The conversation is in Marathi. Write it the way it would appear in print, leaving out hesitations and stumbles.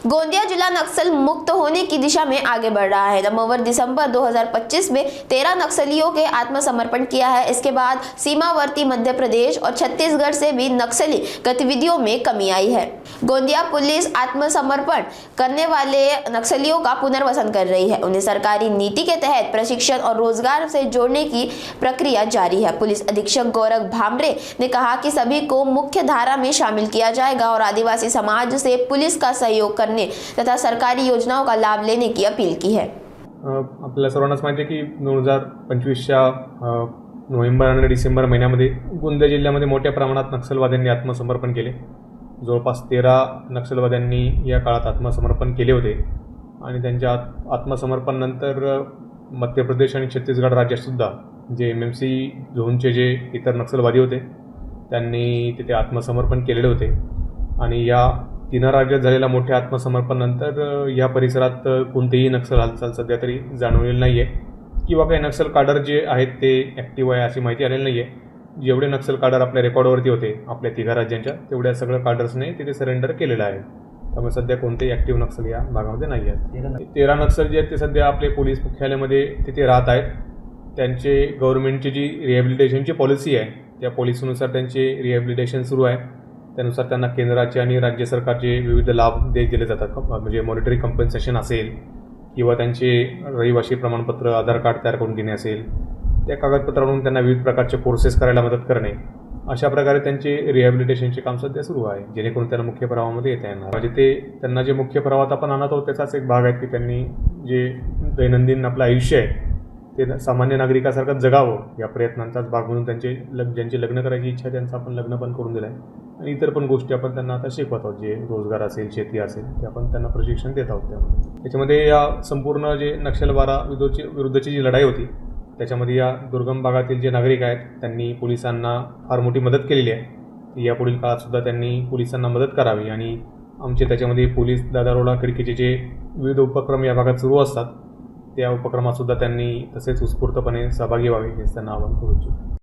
गोंदिया जिला नक्सल मुक्त होने की दिशा में आगे बढ़ रहा है। नवंबर दिसंबर 2025 में 13 नक्सलियों के आत्मसमर्पण किया है। इसके बाद सीमावर्ती मध्य प्रदेश और छत्तीसगढ़ से भी नक्सली गतिविधियों में कमी आई है। गोंदिया पुलिस आत्मसमर्पण करने वाले नक्सलियों का पुनर्वसन कर रही है। उन्हें सरकारी नीति के तहत प्रशिक्षण और रोजगार से जोड़ने की प्रक्रिया जारी है। पुलिस अधीक्षक गौरव भामरे ने कहा कि सभी को मुख्य धारा में शामिल किया जाएगा और आदिवासी समाज से पुलिस का सहयोग करने तथा सरकारी योजनाओं का लाभ लेने की अपील की है। आपल्याला सर्वांनाच माहिती आहे की 2025च्या नोव्हेंबर आणि डिसेंबर महिन्यामध्ये गोंदिया जिल्ह्यामध्ये मोठ्या प्रमाणात नक्षलवाद्यांनी आत्मसमर्पण केले। जवळपास 13 नक्षलवाद्यांनी या काळात आत्मसमर्पण केले होते आणि त्यांच्या आत्मसमर्पणानंतर मध्य प्रदेश आणि छत्तीसगड राज्यातसुद्धा जे MMC झोनचे जे इतर नक्षलवादी होते त्यांनी तिथे आत्मसमर्पण केलेले होते आणि या 3 राज्यात झालेल्या मोठ्या आत्मसमर्पणानंतर या परिसरात कोणतीही नक्षल हालचाल सध्या तरी जाणवलेली नाही आहे किंवा काही नक्षल काडर जे आहेत ते ॲक्टिव्ह आहे अशी माहिती आलेली नाही आहे। जेवढे नक्षल काडर आपल्या रेकॉर्डवरती होते आपल्या 3 राज्यांच्या तेवढ्या सगळ्या काडर्सने तिथे सरेंडर केलेलं आहे। त्यामुळे सध्या कोणतेही ॲक्टिव्ह नक्षल या भागामध्ये नाही आहेत। 13 नक्षल जे आहेत ते सध्या आपले पोलीस मुख्यालयामध्ये तिथे राहत आहेत। त्यांचे गव्हर्नमेंटची जी रिहॅबिलिटेशनची पॉलिसी आहे त्या पॉलिसीनुसार त्यांचे रिहॅबिलिटेशन सुरू आहे। त्यानुसार त्यांना केंद्राचे आणि राज्य सरकारचे विविध लाभ दिले जातात, म्हणजे मॉनिटरी कम्पेन्सेशन असेल किंवा त्यांचे रहिवासी प्रमाणपत्र आधार कार्ड तयार करून देणे असेल, त्या कागदपत्रावरून त्यांना विविध प्रकारचे कोर्सेस करायला मदत करणे, अशा प्रकारे त्यांचे रिहॅबिलिटेशनचे काम सध्या सुरू आहे जेणेकरून त्यांना मुख्य प्रवाहामध्ये येता येणार। म्हणजे ते त्यांना जे मुख्य प्रवाहात आपण आणत आहोत त्याचाच एक भाग आहे की त्यांनी जे दैनंदिन आपलं आयुष्य आहे ते सामान्य नागरिकासारखं जगावं या प्रयत्नांचाच भाग म्हणून ज्यांची लग्न करायची इच्छा त्यांचं आपण लग्न पण करून दिलं आहे आणि इतर पण गोष्टी आपण त्यांना आता शिकवत आहोत, जे रोजगार असेल शेती असेल ते आपण त्यांना प्रशिक्षण देत आहोत। त्याच्यामध्ये या संपूर्ण जे नक्षलवादा विरुद्धची जी लढाई होती त्याच्यामध्ये या दुर्गम भागातील जे नागरिक आहेत त्यांनी पोलिसांना फार मोठी मदत केलेली आहे। यापुढील काळातसुद्धा त्यांनी पोलिसांना मदत करावी आणि आमचे त्याच्यामध्ये पोलीस दादारोडा खिडकीचे जे विविध उपक्रम या भागात सुरू असतात त्या उपक्रमातसुद्धा त्यांनी तसेच उत्स्फूर्तपणे सहभागी व्हावे हे त्यांना आवाहन करू इच्छितो।